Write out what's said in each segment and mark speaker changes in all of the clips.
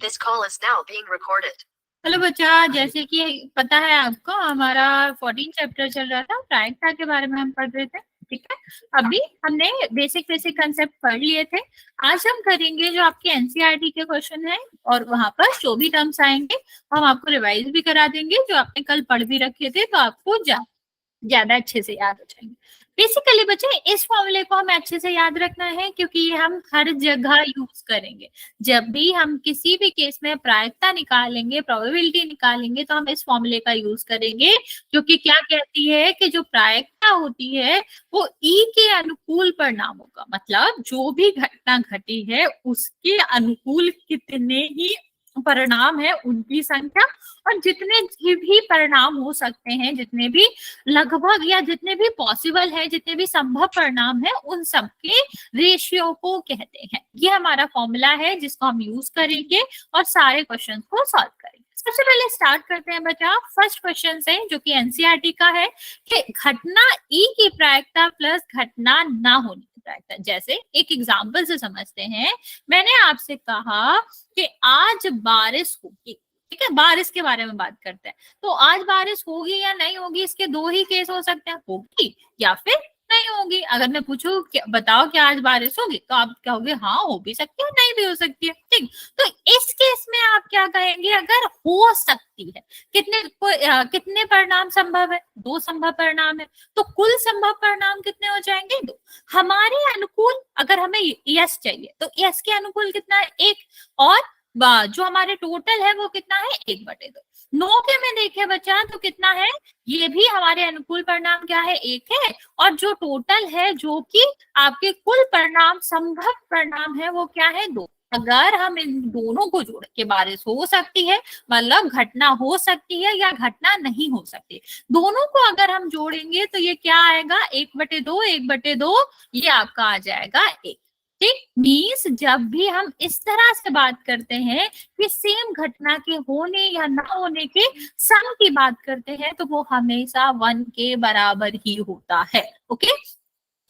Speaker 1: This call is now being recorded.
Speaker 2: Hello बच्चा, जैसे कि पता है आपको हमारा 14 चैप्टर चल रहा था, प्रायिकता के बारे में हम पढ़ रहे थे। ठीक है, अभी हमने बेसिक कंसेप्ट पढ़ लिए थे। आज हम करेंगे जो आपके एनसीईआरटी के क्वेश्चन है और वहां पर जो भी टर्म्स आएंगे हम आपको रिवाइज भी करा देंगे, जो आपने कल पढ़ भी रखे थे, तो आपको ज्यादा अच्छे से याद हो जाएंगे। बेसिकली बच्चे इस फॉर्मूले को हमें अच्छे से याद रखना है, क्योंकि ये हम हर जगह यूज करेंगे। जब भी हम किसी भी केस में प्रायिकता निकालेंगे, प्रोबेबिलिटी निकालेंगे, तो हम इस फॉर्मूले का यूज करेंगे, जो कि क्या कहती है कि जो प्रायिकता होती है वो ई के अनुकूल परिणाम होगा। मतलब जो भी घटना घटी है उसके अनुकूल कितने ही परिणाम है, उनकी संख्या, और जितने भी परिणाम हो सकते हैं, जितने भी लगभग या जितने भी पॉसिबल है, जितने भी संभव परिणाम है, उन सबके रेशियो को कहते हैं। ये हमारा फॉर्मूला है जिसको हम यूज करेंगे और सारे क्वेश्चन को सॉल्व करेंगे। सबसे पहले स्टार्ट करते हैं बच्चा फर्स्ट क्वेश्चन से, जो कि एनसीईआरटी का है कि घटना ई की प्रायिकता प्लस घटना ना होने की प्रायिकता। जैसे एक एग्जाम्पल से समझते हैं, मैंने आपसे कहा कि आज बारिश होगी। ठीक है, बारिश के बारे में बात करते हैं, तो आज बारिश होगी या नहीं होगी, इसके दो ही केस हो सकते हैं, होगी या फिर नहीं होगी। अगर मैं पूछूं बताओ क्या आज बारिश होगी, तो आप कहोगे हाँ हो भी सकती है, नहीं भी हो सकती है। ठीक, तो इस केस में आप क्या कहेंगे, अगर हो सकती है, कितने परिणाम संभव है, दो संभव परिणाम है, तो कुल संभव परिणाम कितने हो जाएंगे, दो। हमारे अनुकूल अगर हमें यस चाहिए तो यस के अनुकूल कितना है, एक, और जो हमारे टोटल है वो कितना है, 1/2। नो के में देखे बच्चा तो कितना है, ये भी हमारे अनुकूल परिणाम क्या है, 1 है, और जो टोटल है, जो कि आपके कुल परिणाम संभव परिणाम है, वो क्या है, 2। अगर हम इन दोनों को जोड़ के बारिश हो सकती है, मतलब घटना हो सकती है या घटना नहीं हो सकती, दोनों को अगर हम जोड़ेंगे तो ये क्या आएगा, 1/2, 1/2, ये आपका आ जाएगा 1। ठीक, मीन्स जब भी हम इस तरह से बात करते हैं कि सेम घटना के होने या ना होने के सम की बात करते हैं, तो वो हमेशा 1 के बराबर ही होता है। ओके,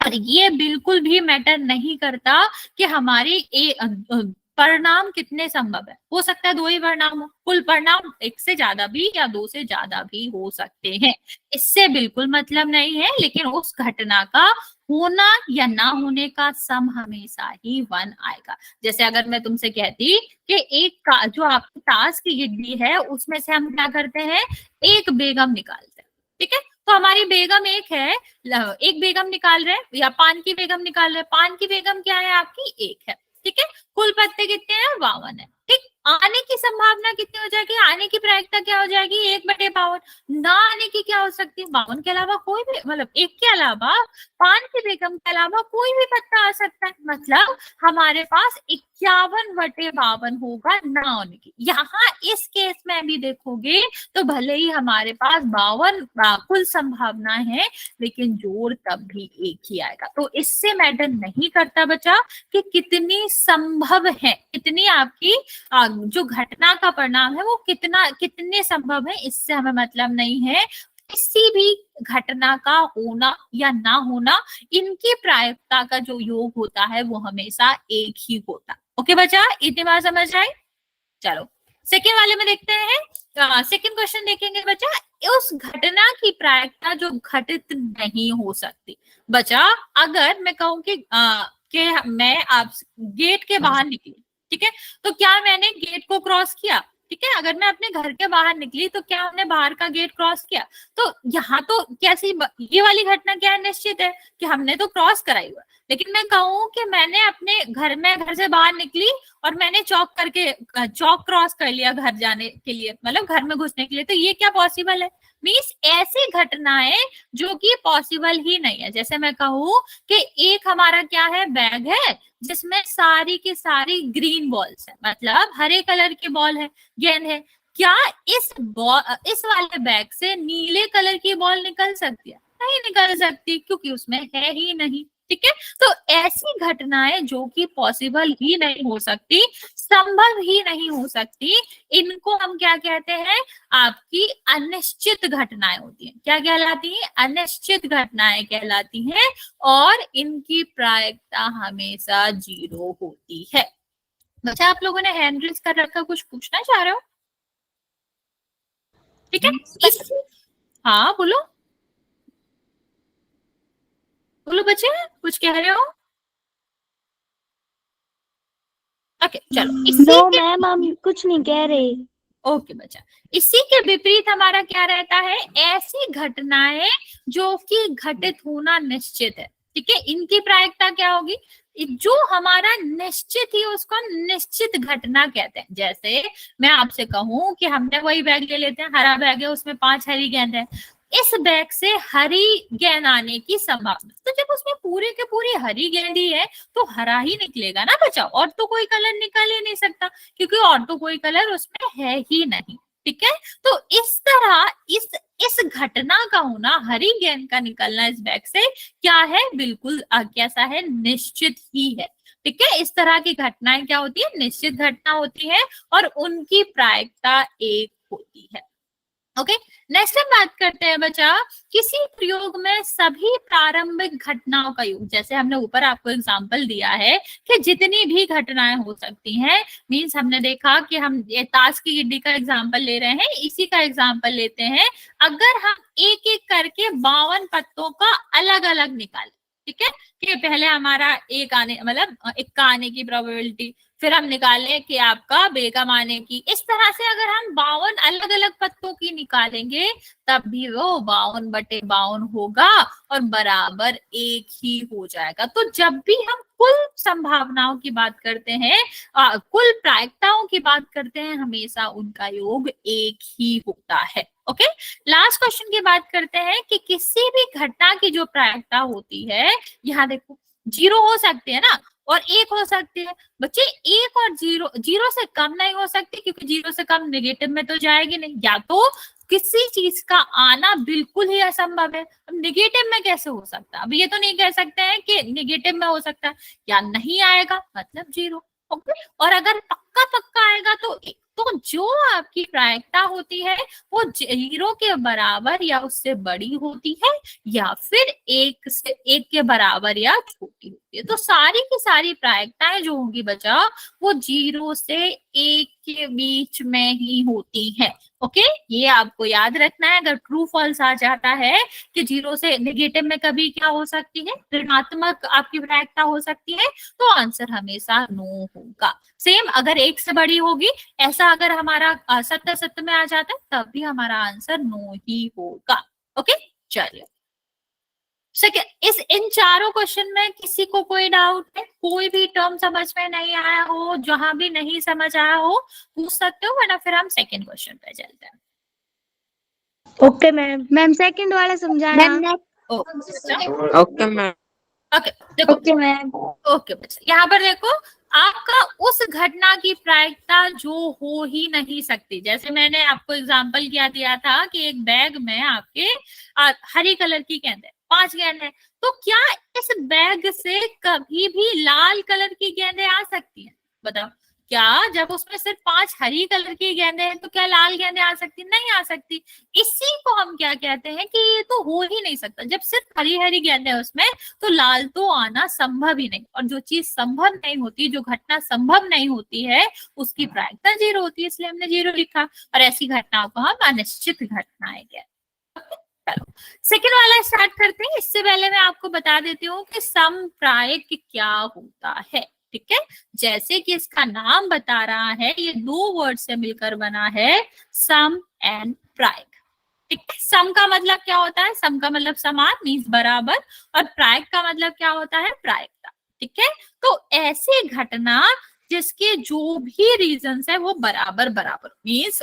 Speaker 2: और ये बिल्कुल भी मैटर नहीं करता कि हमारे परिणाम कितने संभव है, हो सकता है 2 ही परिणाम हो, कुल परिणाम 1 से ज्यादा भी या 2 से ज्यादा भी हो सकते हैं, इससे बिल्कुल मतलब नहीं है। लेकिन उस घटना का होना या ना होने का सम हमेशा ही 1 आएगा। जैसे अगर मैं तुमसे कहती कि एक का जो आपकी ताश की गिड्डी है, उसमें से हम क्या करते हैं, एक बेगम निकालते हैं। ठीक है, तो हमारी बेगम एक है, एक बेगम निकाल रहे हैं या पान की बेगम निकाल रहे हैं, पान की बेगम क्या है आपकी, 1 है। ठीक है, कुल पत्ते कितने हैं, 52 है। ठीक, आने की संभावना कितनी हो जाएगी, आने की प्रायिकता क्या हो जाएगी, 1/52। ना आने की क्या हो सकती है, 52 के अलावा कोई भी, मतलब 1 के अलावा, पान की बेगम के अलावा कोई भी पत्ता आ सकता है। मतलब हमारे पास 51/52 होगा ना होने की। यहाँ इस केस में भी देखोगे तो भले ही हमारे पास 52 कुल संभावना है, लेकिन जोड़ तब भी 1 ही आएगा। तो इससे मैटर नहीं करता बच्चा कि कितनी संभव है, कितनी आपकी जो घटना का परिणाम है वो कितने संभव है, इससे हमें मतलब नहीं है। किसी भी घटना का होना या ना होना, इनकी प्रायिकता का जो योग होता है वो हमेशा 1 ही होता। ओके बच्चा, इतनी बात समझ आए। चलो सेकेंड वाले में देखते हैं, सेकेंड क्वेश्चन देखेंगे बच्चा, उस घटना की प्रायिकता जो घटित नहीं हो सकती। बच्चा अगर मैं कहूं कि मैं आप गेट के बाहर निकली, ठीक है, तो क्या मैंने गेट को क्रॉस किया, ठीक है, अगर मैं अपने घर के बाहर निकली तो क्या हमने बाहर का गेट क्रॉस किया, तो यहाँ तो कैसी ये वाली घटना क्या है, निश्चित है कि हमने तो क्रॉस कराई हुआ। लेकिन मैं कहूं कि मैंने अपने घर से बाहर निकली और मैंने चौक क्रॉस कर लिया घर जाने के लिए, मतलब घर में घुसने के लिए, तो ये क्या पॉसिबल है, मीन्स ऐसी घटनाएं जो कि पॉसिबल ही नहीं है। जैसे मैं कहूं कि एक हमारा क्या है, बैग है जिसमें सारी की सारी ग्रीन बॉल्स है, मतलब हरे कलर की बॉल है, गेंद है, क्या इस वाले बैग से नीले कलर की बॉल निकल सकती है, नहीं निकल सकती, क्योंकि उसमें है ही नहीं। ठीक है, तो ऐसी घटनाएं जो कि पॉसिबल ही नहीं हो सकती, संभव ही नहीं हो सकती, इनको हम क्या कहते हैं, आपकी अनिश्चित घटनाएं होती हैं। क्या कहलाती हैं, अनिश्चित घटनाएं कहलाती हैं, और इनकी प्रायिकता हमेशा 0 होती है। बच्चा आप लोगों ने हैंड रेज कर रखा, कुछ पूछना चाह रहे हो? ठीक है, इस हाँ बोलो बोलो बच्चे, कुछ कह रहे हो? ओके चलो, इसी
Speaker 3: नो
Speaker 2: के
Speaker 3: मैम, हम कुछ नहीं कह रहे।
Speaker 2: ओके बच्चा, इसी के विपरीत हमारा क्या रहता है, ऐसी घटनाएं जो कि घटित होना निश्चित है। ठीक है, इनकी प्रायिकता क्या होगी, जो हमारा निश्चित ही उसको निश्चित घटना कहते हैं। जैसे मैं आपसे कहूं कि हमने वही बैग ले लेते हैं, हरा बैग है, उसमें 5 हरी गेंद है, इस बैग से हरी गेंद आने की संभावना, तो जब उसमें पूरे के पूरी हरी गेंद ही है तो हरा ही निकलेगा ना बच्चा, और तो कोई कलर निकल ही नहीं सकता, क्योंकि और तो कोई कलर उसमें है ही नहीं। ठीक है, तो इस तरह इस घटना का होना, हरी गेंद का निकलना इस बैग से क्या है, बिल्कुल कैसा है, निश्चित ही है। ठीक है, इस तरह की घटनाएं क्या होती है, निश्चित घटना होती है और उनकी प्रायिकता 1 होती है। ओके, नेक्स्ट हम बात करते हैं बच्चा, किसी प्रयोग में सभी प्रारंभिक घटनाओं का योग, जैसे हमने ऊपर आपको एग्जांपल दिया है कि जितनी भी घटनाएं हो सकती हैं, मींस हमने देखा कि हम ये ताश की गिड्डी का एग्जांपल ले रहे हैं, इसी का एग्जांपल लेते हैं, अगर हम एक एक करके 52 पत्तों का अलग अलग निकालें, ठीक है, कि पहले हमारा एक आने मतलब इक्का आने की प्रोबेबिलिटी, फिर हम निकालें कि आपका बेगम आने की, इस तरह से अगर हम 52 अलग अलग पत्तों की निकालेंगे तब भी वो 52/52 होगा और बराबर 1 ही हो जाएगा। तो जब भी हम कुल संभावनाओं की बात करते हैं, कुल प्रायिकताओं की बात करते हैं, हमेशा उनका योग 1 ही होता है। ओके, लास्ट क्वेश्चन की बात करते हैं कि किसी भी घटना की जो प्रायिकता होती है, यहाँ देखो 0 हो सकती है ना और 1 हो सकती है बच्चे, 1 और 0, 0 से कम नहीं हो सकती, क्योंकि 0 से कम नेगेटिव में तो जाएगी नहीं, या तो किसी चीज का आना बिल्कुल ही असंभव है, अब नेगेटिव में कैसे हो सकता है, अब ये तो नहीं कह सकते हैं कि नेगेटिव में हो सकता है, या नहीं आएगा मतलब 0। ओके, और अगर पक्का पक्का आएगा तो जो आपकी प्रायिकता होती है वो 0 के बराबर या उससे बड़ी होती है, या फिर 1 के बराबर या छोटी होती है। तो सारी की सारी प्रायिकताएं जो होंगी बच्चा, वो 0 से 1 के बीच में ही होती है। ओके, ये आपको याद रखना है, अगर ट्रू फॉल्स आ जाता है कि 0 से नेगेटिव में कभी क्या हो सकती है, ऋणात्मक आपकी प्रायिकता हो सकती है, तो आंसर हमेशा नो होगा। सेम अगर 1 से बड़ी होगी, ऐसा अगर हमारा 70 में आ जाता है, तब भी हमारा आंसर नो ही होगा। ओके, चलिए इन चारों क्वेश्चन में किसी को कोई डाउट है, कोई भी टर्म समझ में नहीं आया हो, जहां भी नहीं समझ आया हो पूछ सकते हो, वरना फिर हम सेकंड क्वेश्चन पे चलते हैं।
Speaker 3: Okay ma'am. मैम सेकंड वाला समझाना।
Speaker 4: Okay ma'am.
Speaker 2: ओके देखो,
Speaker 3: ओके मैम।
Speaker 2: ओके बच्चा, यहाँ पर देखो, आपका उस घटना की प्रायिकता जो हो ही नहीं सकती, जैसे मैंने आपको एग्जांपल क्या दिया था कि एक बैग में आपके हरी कलर की गेंद है, 5 गेंद है, तो क्या इस बैग से कभी भी लाल कलर की गेंदें आ सकती हैं? बताओ, क्या जब उसमें सिर्फ 5 हरी कलर की गेंदें हैं तो क्या लाल गेंदें आ सकती? नहीं आ सकती। इसी को हम क्या कहते हैं कि ये तो हो ही नहीं सकता, जब सिर्फ हरी हरी गेंदें हैं उसमें तो लाल तो आना संभव ही नहीं, और जो चीज संभव नहीं होती, जो घटना संभव नहीं होती है, उसकी प्रायिकता 0 होती है, इसलिए हमने 0 लिखा, और ऐसी घटनाओं को हम अनिश्चित घटनाएं कहते हैं। चलो सेकेंड वाला स्टार्ट करते हैं, इससे पहले मैं आपको बता देती हूँ कि समप्रायिक क्या होता है। ठीक है, जैसे कि इसका नाम बता रहा है, ये 2 वर्ड से मिलकर बना है, सम एंड प्रायिक। ठीक है, सम का मतलब क्या होता है, सम का मतलब समान मीन्स बराबर, और प्रायिक का मतलब क्या होता है, प्रायिकता। ठीक है, तो ऐसी घटना जिसके जो भी रीजंस है वो बराबर बराबर, मीन्स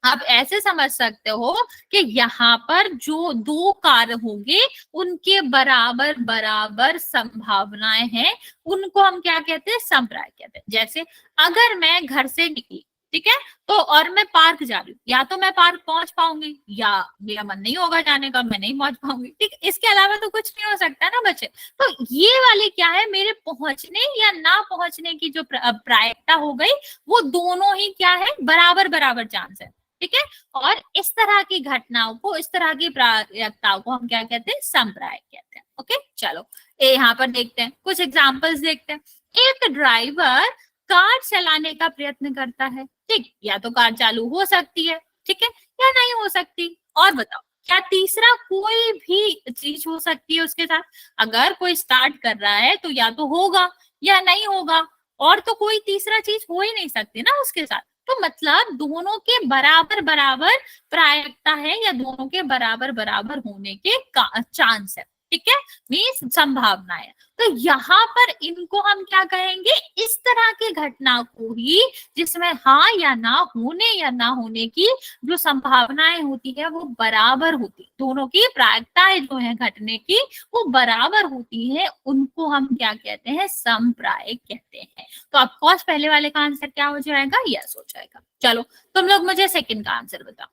Speaker 2: आप ऐसे समझ सकते हो कि यहाँ पर जो 2 कार्य होंगे उनके बराबर बराबर संभावनाएं हैं, उनको हम क्या कहते हैं, समप्रायिक कहते हैं। जैसे अगर मैं घर से निकली, ठीक है, तो और मैं पार्क जा रही हूँ, या तो मैं पार्क पहुंच पाऊंगी या मेरा मन नहीं होगा जाने का, मैं नहीं पहुंच पाऊंगी। ठीक, इसके अलावा तो कुछ नहीं हो सकता ना बच्चे। तो ये वाले क्या है, मेरे पहुंचने या ना पहुंचने की जो प्रायिकता हो गई, वो दोनों ही क्या है, बराबर बराबर चांस है। ठीक है, और इस तरह की घटनाओं को, इस तरह की प्रायिकताओं को हम क्या कहते हैं, समप्रायिक कहते हैं। ओके, चलो यहाँ पर देखते हैं, कुछ एग्जांपल्स देखते हैं। एक ड्राइवर कार चलाने का प्रयत्न करता है, ठीक, या तो कार चालू हो सकती है, ठीक है, या नहीं हो सकती। और बताओ क्या तीसरा कोई भी चीज हो सकती है उसके साथ? अगर कोई स्टार्ट कर रहा है तो या तो होगा या नहीं होगा, और तो कोई तीसरा चीज हो ही नहीं सकती ना उसके साथ। तो मतलब दोनों के बराबर बराबर प्रायिकता है या दोनों के बराबर बराबर होने के चांस है, ठीक है, मीन्स संभावना है। तो यहाँ पर इनको हम क्या कहेंगे, इस तरह की घटना को ही जिसमें हाँ या ना होने या ना होने की जो संभावनाएं होती है वो बराबर होती, दोनों की प्रायिकताएं जो है घटने की वो बराबर होती है, उनको हम क्या कहते हैं, समप्रायिक कहते हैं। तो ऑफकोर्स पहले वाले का आंसर क्या हो जाएगा, यस हो जाएगा। चलो तुम लोग मुझे सेकंड का आंसर बताओ,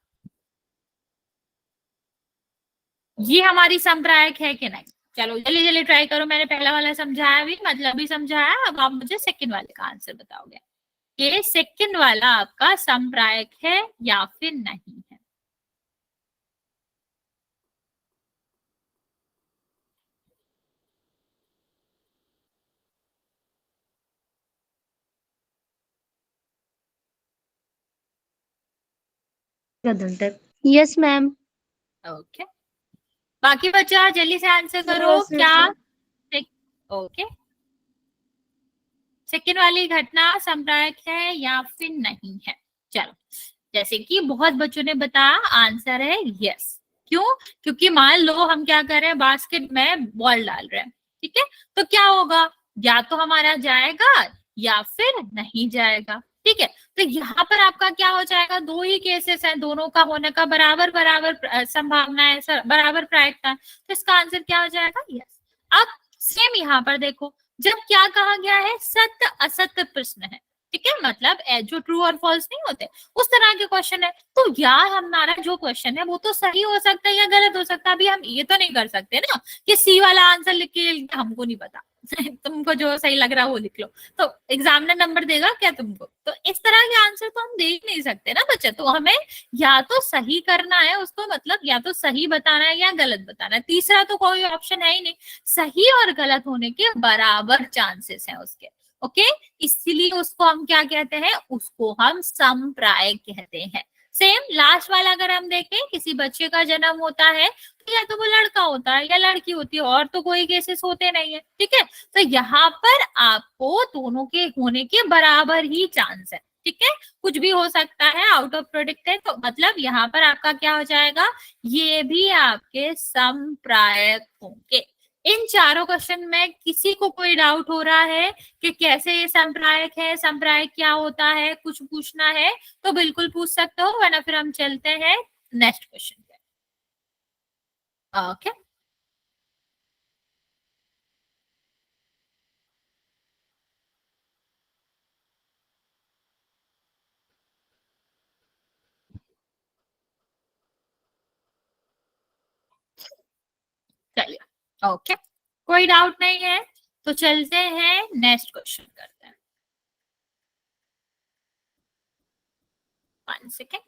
Speaker 2: ये हमारी संप्रायिक है कि नहीं? चलो जल्दी जल्दी ट्राई करो, मैंने पहला वाला समझाया भी, मतलब भी समझाया, अब आप मुझे सेकंड वाले का आंसर बताओगे कि सेकंड वाला आपका संप्रायिक है या फिर नहीं है।
Speaker 3: Yes ma'am.
Speaker 2: ओके, बाकी बच्चा जल्दी से आंसर करो।
Speaker 3: Yes, yes,
Speaker 2: क्या
Speaker 3: yes.
Speaker 2: ओके, सेकंड वाली घटना संप्रायिक है या फिर नहीं है? चलो, जैसे कि बहुत बच्चों ने बताया आंसर है यस। क्यों? क्योंकि मान लो हम क्या कर रहे हैं, बास्केट में बॉल डाल रहे हैं, ठीक है, तो क्या होगा, या तो हमारा जाएगा या फिर नहीं जाएगा, ठीक है। तो यहाँ पर आपका क्या हो जाएगा, दो ही केसेस हैं, दोनों का होने का बराबर बराबर संभावना है, बराबर प्रायिकता है, तो इसका आंसर क्या हो जाएगा, यस। अब सेम यहाँ पर देखो, जब क्या कहा गया है, सत्य असत्य प्रश्न है, ठीक है, मतलब जो ट्रू और फॉल्स नहीं होते उस तरह के क्वेश्चन है, तो यार हमारा जो क्वेश्चन है वो तो सही हो सकता है या गलत हो सकता है। अभी हम ये तो नहीं कर सकते ना कि सी वाला आंसर लिख के हमको नहीं पता तुमको जो सही लग रहा है वो लिख लो, तो एग्जामिनर नंबर देगा क्या तुमको? तो इस तरह के आंसर तो हम दे ही नहीं सकते ना बच्चे। तो हमें या तो सही करना है उसको, मतलब या तो सही बताना है या गलत बताना है, तीसरा तो कोई ऑप्शन है ही नहीं। सही और गलत होने के बराबर चांसेस हैं उसके, ओके, इसलिए उसको हम क्या कहते हैं, उसको हम समप्रायिक कहते हैं। सेम लास्ट वाला अगर हम देखें, किसी बच्चे का जन्म होता है तो या तो वो लड़का होता है या लड़की होती है, और तो कोई केसेस होते नहीं है, ठीक है। तो यहाँ पर आपको दोनों के होने के बराबर ही चांस है, ठीक है, कुछ भी हो सकता है, आउट ऑफ प्रोडक्ट है, तो मतलब यहाँ पर आपका क्या हो जाएगा, ये भी आपके समप्रायिक होंगे। इन चारों क्वेश्चन में किसी को कोई डाउट हो रहा है कि कैसे ये संप्रायिक है, संप्रायिक क्या होता है, कुछ पूछना है तो बिल्कुल पूछ सकते हो, वरना फिर हम चलते हैं नेक्स्ट क्वेश्चन पे। ओके, चलिए, ओके, कोई डाउट नहीं है तो चलते हैं नेक्स्ट क्वेश्चन करते हैं। 1 सेकेंड।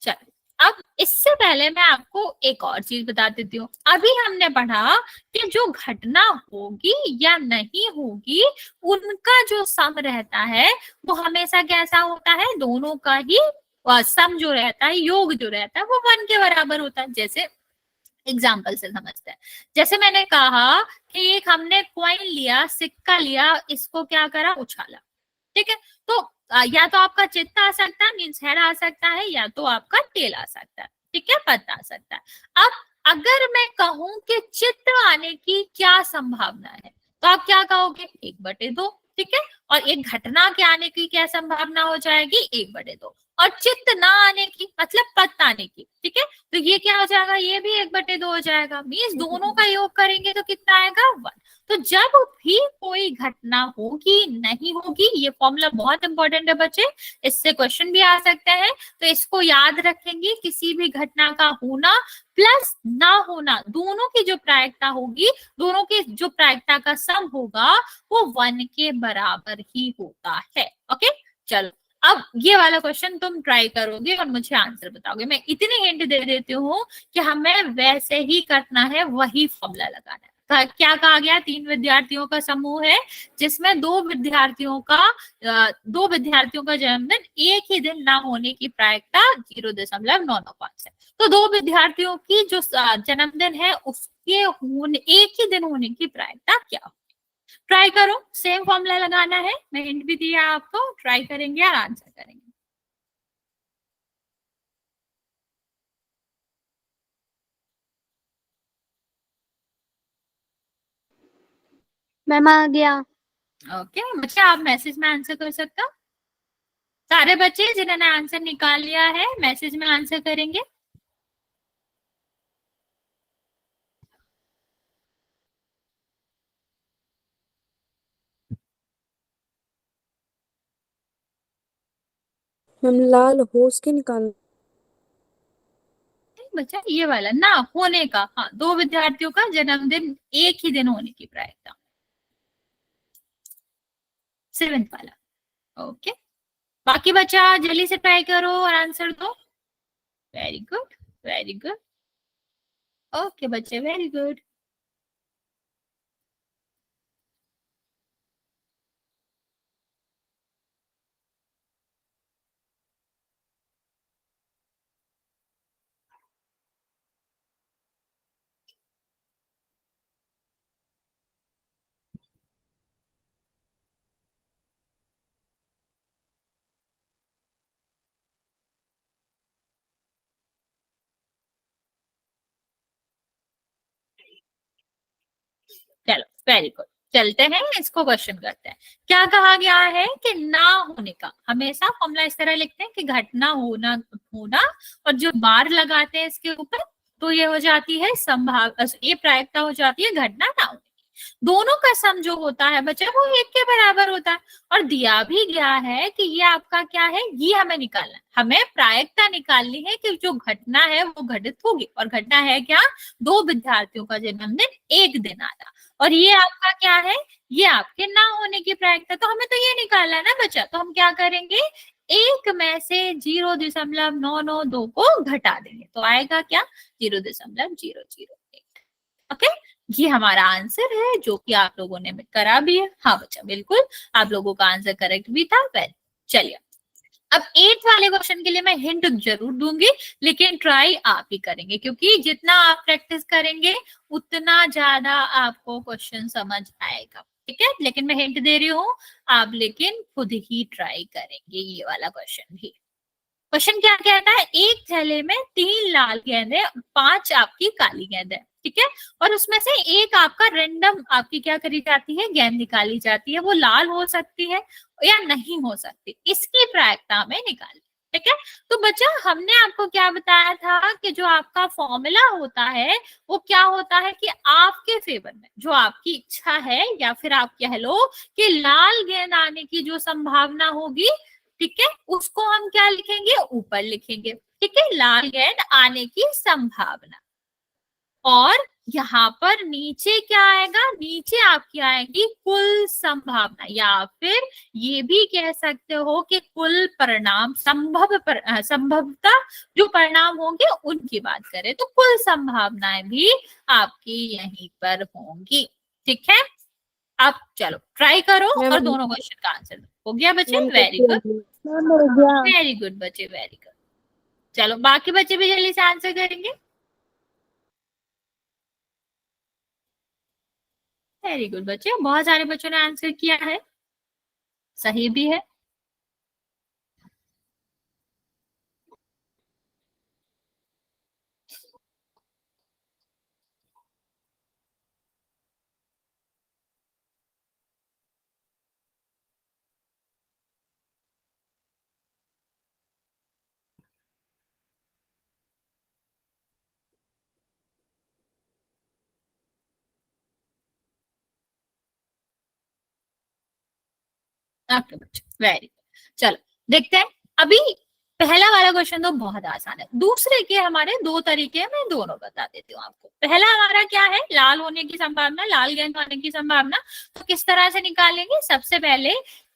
Speaker 2: चलिए, अब इससे पहले मैं आपको एक और चीज बता देती हूँ। अभी हमने पढ़ा कि जो घटना होगी या नहीं होगी उनका जो सम रहता है वो हमेशा कैसा होता है, दोनों का ही सम जो रहता है, योग जो रहता है वो 1 के बराबर होता है। जैसे एग्जाम्पल से समझते हैं, जैसे मैंने कहा कि एक हमने कॉइन लिया, सिक्का लिया, इसको क्या करा, उछाला, ठीक है, तो या तो आपका चित्त आ सकता है, मीन्स हेड आ सकता है, या तो आपका टेल आ सकता है, ठीक है, पत्ता आ सकता है। अब अगर मैं कहूं कि चित्त आने की क्या संभावना है, तो आप क्या कहोगे, 1/2, ठीक है, और एक घटना के आने की क्या संभावना हो जाएगी, 1/2, और चित्त ना आने की मतलब पत्ता आने की, ठीक है, तो ये क्या हो जाएगा, ये भी 1/2 हो जाएगा, मीन्स दोनों का योग करेंगे तो कितना आएगा, 1। तो जब भी कोई घटना होगी नहीं होगी, ये फॉर्मूला बहुत इंपॉर्टेंट है बच्चे, इससे क्वेश्चन भी आ सकते हैं, तो इसको याद रखेंगे, किसी भी घटना का होना प्लस ना होना, दोनों की जो प्रायिकता होगी, दोनों की जो प्रायिकता का सम होगा वो 1 के बराबर ही होता है। ओके, चलो अब ये वाला क्वेश्चन तुम ट्राई करोगे और मुझे आंसर बताओगे। मैं इतनी हिंट दे देती हूँ कि हमें वैसे ही करना है, वही फॉर्मूला लगाना है, क्या कहा गया? 3 विद्यार्थियों का समूह है जिसमें दो विद्यार्थियों का जन्मदिन एक ही दिन ना होने की प्रायिकता 0.995 है। तो दो विद्यार्थियों की जो जन्मदिन है उसके एक ही दिन होने की प्रायिकता क्या हो? ट्राई करो, सेम फॉर्मूला लगाना है, मैं हिंट भी दिया आपको, ट्राई करेंगे और आंसर करेंगे।
Speaker 3: मैम आ गया।
Speaker 2: ओके बच्चे, आप मैसेज में आंसर कर सकते हो। सारे बच्चे जिन्होंने आंसर निकाल लिया है मैसेज में आंसर करेंगे।
Speaker 4: मैम लाल होश के निकाल।
Speaker 2: बच्चा ये वाला ना होने का, हाँ, दो विद्यार्थियों का जन्मदिन एक ही दिन होने की प्रायिकता, 7th वाला। ओके, बाकी बच्चा जल्दी से ट्राई करो और आंसर दो। Very good, very good. Okay बच्चे, वेरी गुड। चलो वेरी गुड, चलते हैं इसको क्वेश्चन करते हैं। क्या कहा गया है कि ना होने का हमेशा फॉर्मूला इस तरह लिखते हैं कि घटना होना होना और जो बार लगाते हैं इसके ऊपर तो ये हो जाती है ये प्रायिकता हो जाती है घटना ना होने की। दोनों का सम जो होता है बच्चा वो एक के बराबर होता है और दिया भी गया है कि ये आपका क्या है, ये हमें निकालना है। हमें प्रायिकता निकालनी है कि जो घटना है वो घटित होगी और घटना है क्या, दो विद्यार्थियों का जन्मदिन एक दिन आना। और ये आपका क्या है, ये आपके ना होने की प्रायिकता। तो हमें तो ये निकालना है ना बच्चा, तो हम क्या करेंगे, एक में से 0.992 को घटा देंगे तो आएगा क्या, 0.008। ओके, ये हमारा आंसर है जो कि आप लोगों ने करा भी है। हाँ बच्चा बिल्कुल, आप लोगों का आंसर करेक्ट भी था। वेल चलिए, अब 8th वाले क्वेश्चन के लिए मैं हिंट जरूर दूंगी लेकिन ट्राई आप ही करेंगे क्योंकि जितना आप प्रैक्टिस करेंगे उतना ज्यादा आपको क्वेश्चन समझ आएगा। ठीक है, लेकिन मैं हिंट दे रही हूँ, आप लेकिन खुद ही ट्राई करेंगे ये वाला क्वेश्चन भी। क्वेश्चन क्या कहता है, एक थैले में 3 लाल गेंदे 5 आपकी काली गेंद है। ठीक है, और उसमें से एक आपका रेंडम आपकी क्या करी जाती है, गेंद निकाली जाती है। वो लाल हो सकती है या नहीं हो सकती, इसकी प्रायिकता हमें निकालनी। ठीक है, तो बच्चा हमने आपको क्या बताया था कि जो आपका फॉर्मूला होता है वो क्या होता है कि आपके फेवर में जो आपकी इच्छा है या फिर आप कह लो कि लाल गेंद आने की जो संभावना होगी, ठीक है, उसको हम क्या लिखेंगे, ऊपर लिखेंगे। ठीक है, लाल गेंद आने की संभावना। और यहाँ पर नीचे क्या आएगा, नीचे आपकी आएगी कुल संभावना या फिर ये भी कह सकते हो कि कुल परिणाम संभवता जो परिणाम होंगे उनकी बात करें तो कुल संभावनाएं भी आपकी यहीं पर होंगी। ठीक है, आप चलो ट्राई करो और दोनों क्वेश्चन का आंसर दो। हो गया बच्चे, वेरी गुड, वेरी गुड बच्चे, वेरी गुड। चलो बाकी बच्चे भी जल्दी से आंसर करेंगे। वेरी गुड बच्चे, बहुत सारे बच्चों ने आंसर किया है, सही भी है। ओके बच्चे, वेरी गुड। चलो देखते हैं, अभी पहला वाला क्वेश्चन तो बहुत आसान है, दूसरे के हमारे दो तरीके हैं, मैं दोनों बता देती हूँ आपको। पहला हमारा क्या है, लाल होने की संभावना, लाल गेंद होने की संभावना। तो किस तरह से निकालेंगे, सबसे पहले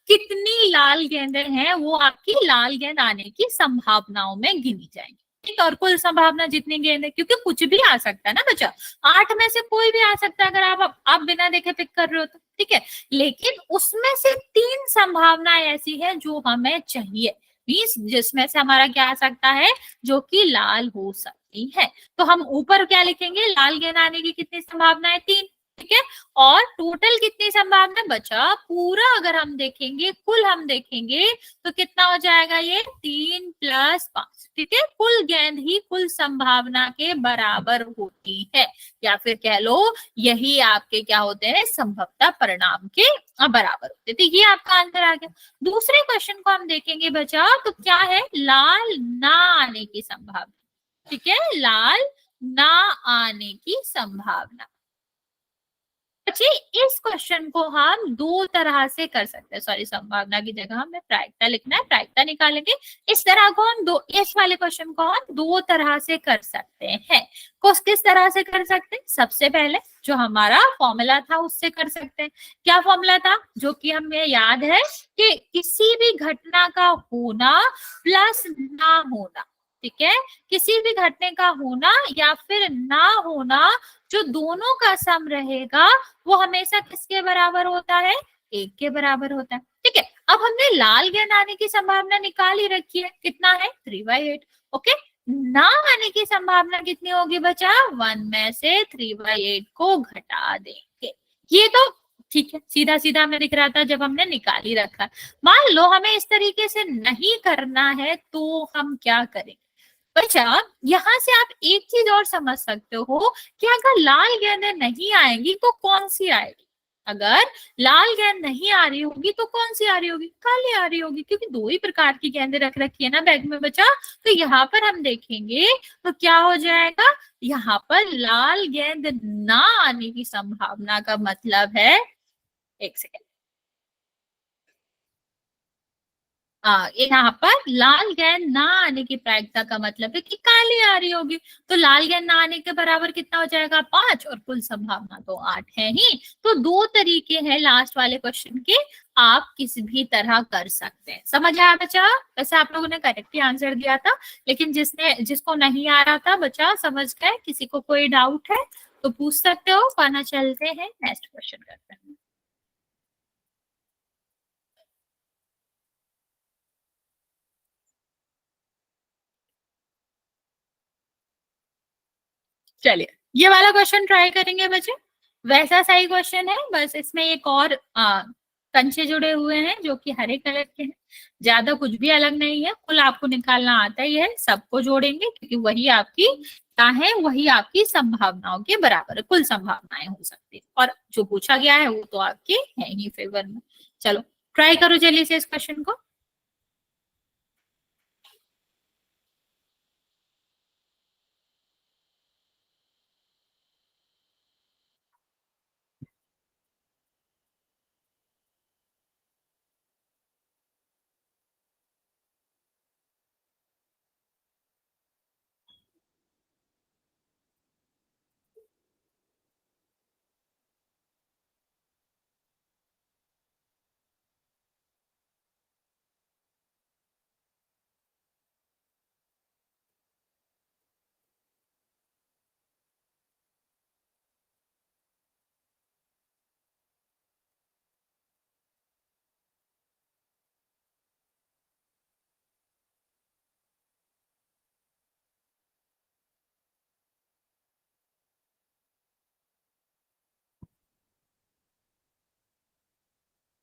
Speaker 2: कितनी लाल गेंदें हैं वो आपकी लाल गेंद आने की संभावनाओं में गिनी जाएंगी। ठीक है, और कुल संभावना जितनी गेंद है, क्योंकि कुछ भी आ सकता है ना बच्चा, 8 में से कोई भी आ सकता है अगर आप बिना देखे पिक कर रहे हो तो, ठीक है। लेकिन उसमें से 3 संभावनाएं ऐसी है जो हमें चाहिए, मीन्स जिसमें से हमारा क्या आ सकता है, जो कि लाल हो सकती है। तो हम ऊपर क्या लिखेंगे, लाल गेंद आने की कितनी संभावना है, 3, ठीक है। और टोटल कितनी संभावना बचा, पूरा अगर हम देखेंगे, कुल हम देखेंगे तो कितना हो जाएगा, ये 3 + 5, ठीक है। कुल गेंद ही कुल संभावना के बराबर होती है, या फिर कह लो यही आपके क्या होते हैं, संभवतः परिणाम के बराबर होते हैं। तो ये आपका आंसर आ गया। दूसरे क्वेश्चन को हम देखेंगे बच्चा, तो क्या है, लाल ना आने की संभावना, ठीक है, लाल ना आने की संभावना। बच्चे इस क्वेश्चन को हम 2 तरह से कर सकते हैं, सॉरी, संभावना की जगह हमें प्रायिकता लिखना है, प्रायिकता निकालेंगे। इस तरह को हम इस वाले क्वेश्चन को हम 2 तरह से कर सकते हैं। किस तरह से कर सकते हैं, सबसे पहले जो हमारा फॉर्मूला था उससे कर सकते हैं। क्या फॉर्मूला था, जो कि हमें याद है कि किसी भी घटना का होना प्लस ना होना, ठीक है, किसी भी घटना का होना या फिर ना होना, जो दोनों का सम रहेगा वो हमेशा किसके बराबर होता है, 1 के बराबर होता है, ठीक है। अब हमने लाल गेंद आने की संभावना निकाल ही रखी है, कितना है, 3/8, ओके। ना आने की संभावना कितनी होगी बचा, 1 में से 3/8 को घटा देंगे। ये तो ठीक है, सीधा सीधा हमें दिख रहा था जब हमने निकाल ही रखा। मान लो हमें इस तरीके से नहीं करना है तो हम क्या करेंगे बच्चा, यहाँ से आप एक चीज और समझ सकते हो कि अगर लाल गेंदें नहीं आएंगी तो कौन सी आएगी, अगर लाल गेंद नहीं आ रही होगी तो कौन सी आ रही होगी, काली आ रही होगी, क्योंकि 2 ही प्रकार की गेंदें रख रखी है ना बैग में बच्चा। तो यहाँ पर हम देखेंगे तो क्या हो जाएगा, यहाँ पर लाल गेंद ना आने की संभावना का मतलब है, एक सेकेंड, यहाँ पर लाल गेंद ना आने की प्रायिकता का मतलब है कि काली आ रही होगी। तो लाल गेंद ना आने के बराबर कितना हो जाएगा, 5, और कुल संभावना तो 8 है ही। तो 2 तरीके हैं लास्ट वाले क्वेश्चन के, आप किसी भी तरह कर सकते हैं। समझ आया बच्चा, वैसे आप लोगों ने करेक्टली आंसर दिया था, लेकिन जिसको नहीं आ रहा था बच्चा, समझ गए, किसी को कोई डाउट है तो पूछ सकते हो, वरना चलते हैं नेक्स्ट क्वेश्चन करते हैं। चलिए ये वाला क्वेश्चन ट्राई करेंगे बच्चे, वैसा सही क्वेश्चन है, बस इसमें एक और कंचे जुड़े हुए हैं जो कि हरे कलर के हैं, ज्यादा कुछ भी अलग नहीं है, कुल आपको निकालना आता ही है, सबको जोड़ेंगे क्योंकि वही आपकी क्या है, वही आपकी संभावनाओं के बराबर है, कुल संभावनाएं हो सकती है, और जो पूछा गया है वो तो आपके है ही फेवर में। चलो ट्राई करो जल्दी से इस क्वेश्चन को।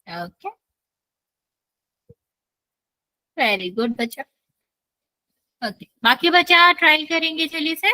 Speaker 2: ओके, वेरी गुड बच्चा। ओके, बाकी बच्चा ट्राई करेंगे जल्दी से।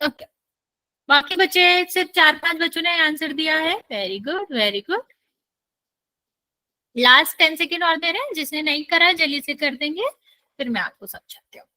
Speaker 2: ओके, बाकी बच्चे सिर्फ 4-5 बच्चों ने आंसर दिया है। Very good very good. Last 10 second और दे रहे हैं, जिसने नहीं करा जल्दी से कर देंगे, फिर मैं आपको समझाती हूँ।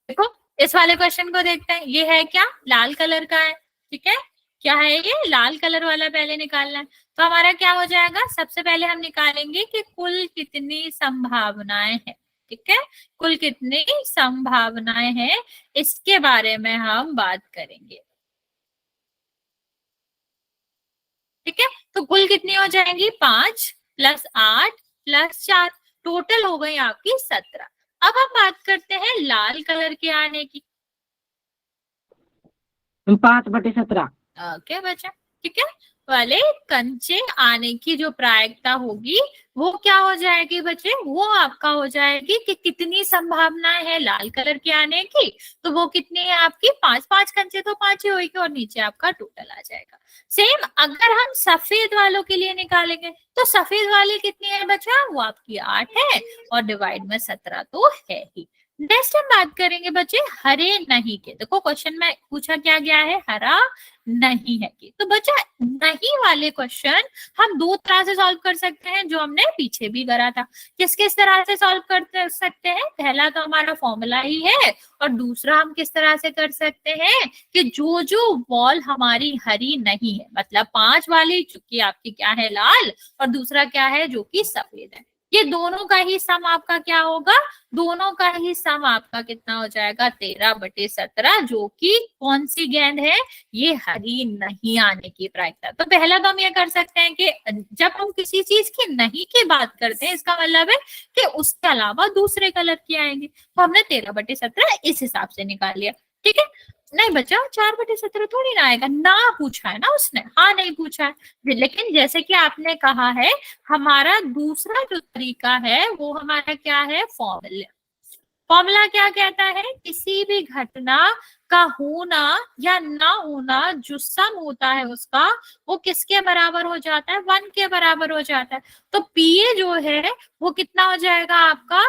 Speaker 2: देखो, इस वाले क्वेश्चन को देखते हैं। ये है क्या, लाल कलर का है, ठीक है। क्या है ये, लाल कलर वाला पहले निकालना है। तो हमारा क्या हो जाएगा, सबसे पहले हम निकालेंगे कि कुल कितनी संभावनाएं हैं, ठीक है। कुल कितनी संभावनाएं हैं, इसके बारे में हम बात करेंगे, ठीक है। तो कुल कितनी हो जाएंगी, 5 + 8 + 4, टोटल हो गई आपकी 17। अब हम बात करते हैं लाल कलर के आने की।
Speaker 5: 5/17।
Speaker 2: ओके बच्चा, ठीक है। वाले कंचे आने की जो प्रायिकता होगी वो क्या हो जाएगी बच्चे, वो आपका हो जाएगी कि कितनी संभावनाएं है लाल कलर के आने की। तो वो कितनी है आपकी, 5 कंचे तो 5 ही होगी, और नीचे आपका टोटल आ जाएगा। सेम अगर हम सफेद वालों के लिए निकालेंगे, तो सफेद वाली कितनी है बच्चा, वो आपकी 8 है, और डिवाइड में 17 तो है ही। नेक्स्ट हम बात करेंगे बच्चे हरे नहीं के। देखो क्वेश्चन में पूछा क्या गया है, हरा नहीं है कि। तो बच्चा नहीं वाले क्वेश्चन हम दो तरह से सॉल्व कर सकते हैं, जो हमने पीछे भी करा था। किस किस तरह से सॉल्व कर सकते हैं, पहला तो हमारा फॉर्मूला ही है, और दूसरा हम किस तरह से कर सकते हैं कि जो जो बॉल हमारी हरी नहीं है, मतलब 5 वाली चूंकि आपकी क्या है लाल, और दूसरा क्या है जो कि सफेद है, ये दोनों का ही सम आपका क्या होगा, दोनों का ही सम आपका कितना हो जाएगा, 13/17, जो कि कौन सी गेंद है, ये हरी नहीं आने की प्रायिकता। तो पहला तो हम ये कर सकते हैं कि जब हम किसी चीज की नहीं की बात करते हैं, इसका मतलब है कि उसके अलावा दूसरे कलर की आएंगे। तो हमने 13/17 इस हिसाब से निकाल लिया, ठीक है। नहीं बचा, 4/17 थोड़ी ना आएगा, ना पूछा है ना उसने, हाँ नहीं पूछा है। लेकिन जैसे कि आपने कहा है, हमारा दूसरा जो तरीका है वो हमारा क्या है, फॉर्मूला। फॉर्मूला क्या कहता है, किसी भी घटना का होना या ना होना जो सम होता है उसका, वो किसके बराबर हो जाता है, 1 के बराबर हो जाता है। तो पीए जो है वो कितना हो जाएगा आपका,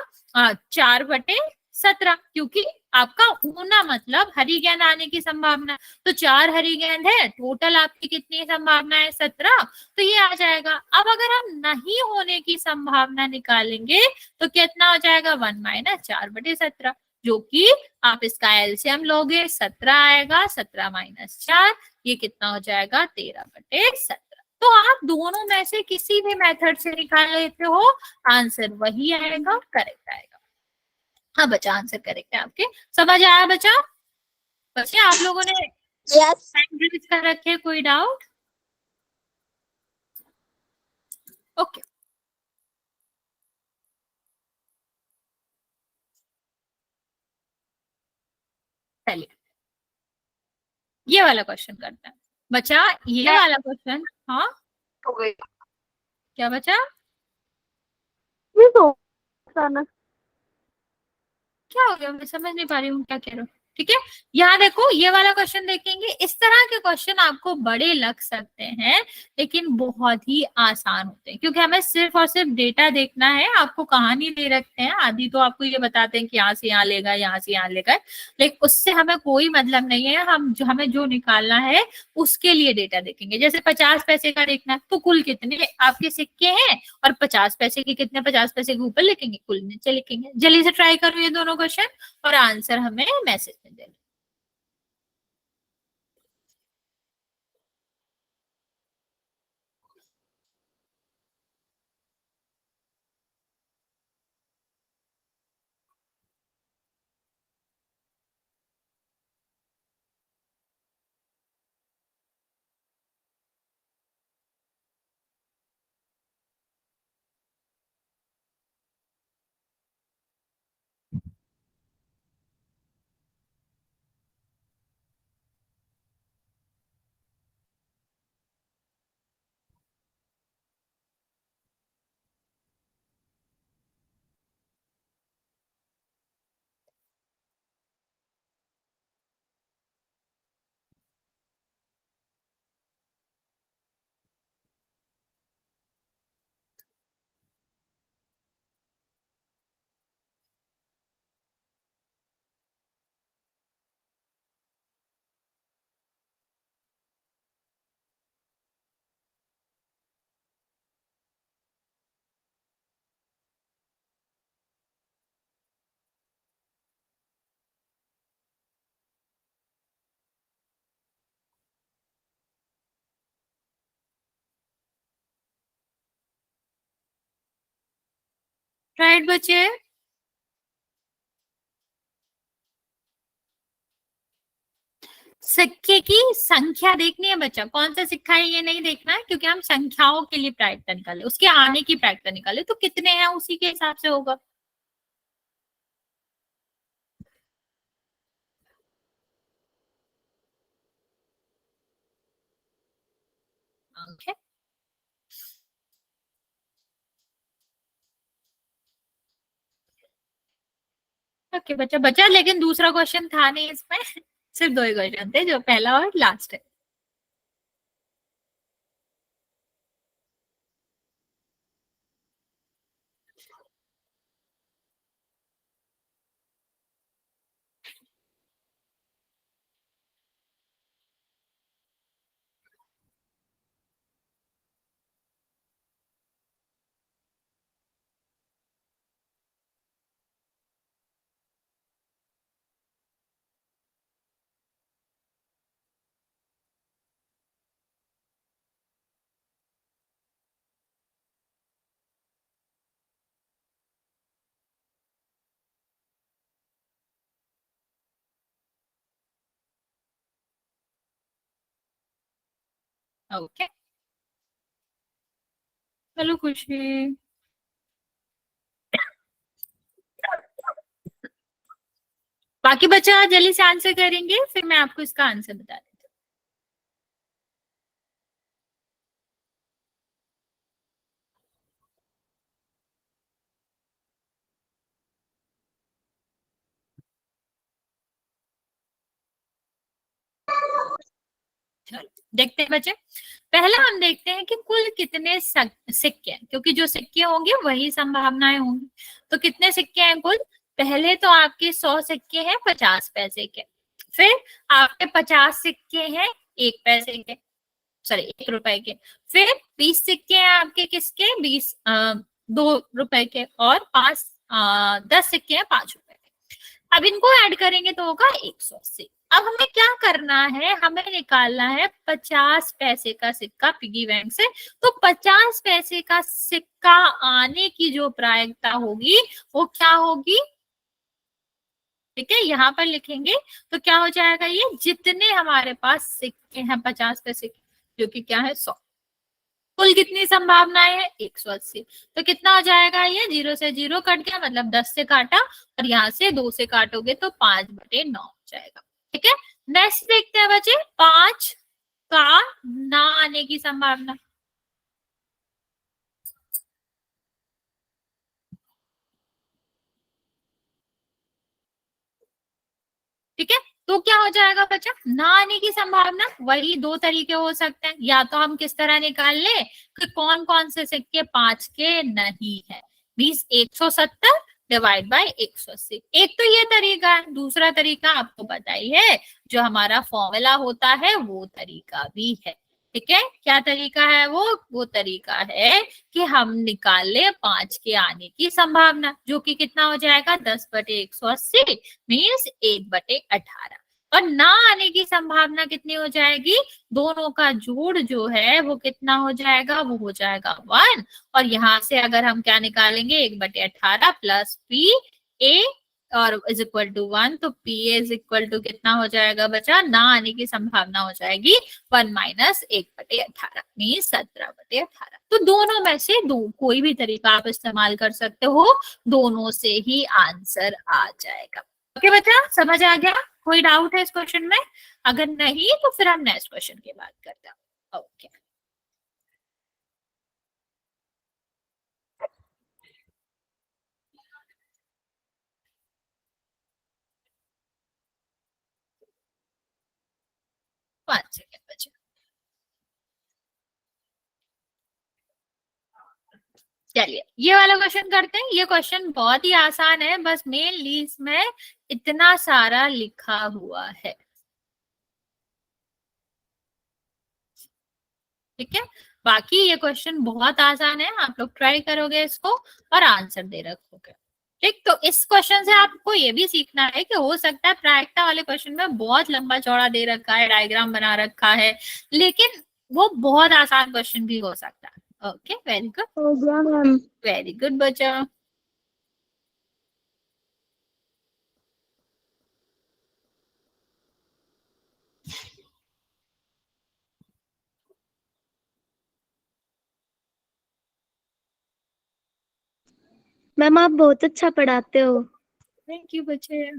Speaker 2: 4/17, क्योंकि आपका होना मतलब हरी गेंद आने की संभावना। तो 4 हरी गेंद है, टोटल आपकी कितनी संभावना है, 17। तो ये आ जाएगा। अब अगर हम नहीं होने की संभावना निकालेंगे, तो कितना हो जाएगा, 1 - 4/17, जो कि आप इसका एलसीएम लोगे, 17 आएगा, 17 - 4, ये कितना हो जाएगा, 13/17। तो आप दोनों में से किसी भी मेथड से निकाल लेते हो, आंसर वही आएगा, करेक्ट आएगा। हाँ बच्चा, आंसर करेक्ट है आपके। समझ आया बच्चा, बच्चे आप लोगों ने
Speaker 3: यस
Speaker 2: हैंड रेज कर रखे, कोई डाउट? ओके, चलिए ये वाला क्वेश्चन करते हैं बच्चा, ये वाला क्वेश्चन। हाँ,
Speaker 1: हो गई।
Speaker 2: क्या बच्चा,
Speaker 3: ये तो अचानक
Speaker 2: क्या हो गया, मैं समझ नहीं पा रही हूँ क्या कह रहे हो, ठीक है। यहाँ देखो ये वाला क्वेश्चन देखेंगे, इस तरह के क्वेश्चन आपको बड़े लग सकते हैं, लेकिन बहुत ही आसान होते हैं, क्योंकि हमें सिर्फ और सिर्फ डेटा देखना है। आपको कहानी दे रखते हैं, आदि तो आपको ये बताते हैं कि यहाँ से यहाँ ले गए, यहाँ से यहाँ ले गए, लेकिन उससे हमें कोई मतलब नहीं है। हमें जो निकालना है उसके लिए डेटा देखेंगे। जैसे 50 पैसे का देखना है, तो कुल कितने आपके सिक्के हैं, और 50 पैसे के कितने, 50 पैसे के ऊपर लिखेंगे, कुल नीचे लिखेंगे। जल्दी से ट्राई करो ये दोनों क्वेश्चन, और आंसर हमें मैसेज में देना। राइट बच्चे। सिक्के की संख्या देखनी है बच्चा, कौन सा सिक्का है ये नहीं देखना है, क्योंकि हम संख्याओं के लिए प्रायिकता निकाले, उसके आने की प्रायिकता निकाले, तो कितने हैं उसी के हिसाब से होगा। ओके ओके बच्चा बच्चा, लेकिन दूसरा क्वेश्चन था नहीं इसमें सिर्फ दो ही क्वेश्चन थे, जो पहला और लास्ट है। ओके चलो खुशी, बाकी बच्चा जल्दी से आंसर करेंगे, फिर मैं आपको इसका आंसर बता देती हूँ। चलो देखते हैं बच्चे, पहला हम देखते हैं कि कुल कितने सिक्के हैं, क्योंकि जो सिक्के होंगे वही संभावनाएं होंगी। तो कितने सिक्के हैं कुल, पहले तो आपके 100 सिक्के हैं 50 पैसे के, फिर आपके 50 सिक्के हैं 1 पैसे के, सॉरी 1 रुपए के, फिर 20 सिक्के हैं आपके किसके, 2 रुपए के, और 10 सिक्के हैं 5 रुपए के। अब इनको ऐड करेंगे तो होगा 180। अब हमें क्या करना है, हमें निकालना है 50 पैसे का सिक्का पिगी बैंक से। तो 50 पैसे का सिक्का आने की जो प्रायिकता होगी वो क्या होगी, ठीक है, यहाँ पर लिखेंगे तो क्या हो जाएगा, ये जितने हमारे पास सिक्के हैं 50 पैसे के, जो कि क्या है 100, कुल कितनी संभावनाएं है 180। तो कितना हो जाएगा, ये 0 से 0 कट गया, मतलब 10 से काटा, और यहाँ से 2 से काटोगे तो 5/9 हो जाएगा। ठीक है, नेक्स्ट देखते हैं बच्चे, 5 का ना आने की संभावना। ठीक है, तो क्या हो जाएगा बच्चा, ना आने की संभावना, वही 2 तरीके हो सकते हैं, या तो हम किस तरह निकाल ले कि कौन कौन से सिक्के 5 के नहीं है, मीन्स 170 डिवाइड बाय 180। एक तो ये तरीका है, दूसरा तरीका आपको पता ही है, जो हमारा फॉर्मूला होता है वो तरीका भी है। ठीक है, क्या तरीका है वो तरीका है कि हम निकाल ले 5 के आने की संभावना, जो कि कितना हो जाएगा 10/180 मीन्स 1/18, और ना आने की संभावना कितनी हो जाएगी, दोनों का जोड़ जो है वो कितना हो जाएगा, वो हो जाएगा 1, और यहाँ से अगर हम क्या निकालेंगे 1/18 प्लस पी ए और इज इक्वल टू 1, तो पी इज इक्वल टू कितना हो जाएगा बचा, ना आने की संभावना हो जाएगी 1 माइनस 1/18 मीन 17/18। तो दोनों में से कोई भी तरीका आप इस्तेमाल कर सकते हो, दोनों से ही आंसर आ जाएगा। ओके बच्चा, समझ आ गया, कोई डाउट है इस क्वेश्चन में, अगर नहीं तो फिर हम नेक्स्ट क्वेश्चन की बात करते हैं। ओके पांच सेकेंड बचे, चलिए ये वाला क्वेश्चन करते हैं। ये क्वेश्चन बहुत ही आसान है, बस मेनली इसमें इतना सारा लिखा हुआ है। ठीक है, बाकी ये क्वेश्चन बहुत आसान है, आप लोग ट्राई करोगे इसको और आंसर दे रखोगे। ठीक, तो इस क्वेश्चन से आपको ये भी सीखना है कि हो सकता है प्रायिकता वाले क्वेश्चन में बहुत लंबा चौड़ा दे रखा है, डायग्राम बना रखा है, लेकिन वो बहुत आसान क्वेश्चन भी हो सकता है। ओके वेरी गुड,
Speaker 3: हो गया मैम।
Speaker 2: वेरी गुड बच्चा।
Speaker 3: मैम आप बहुत अच्छा पढ़ाते हो।
Speaker 2: थैंक यू बच्चे।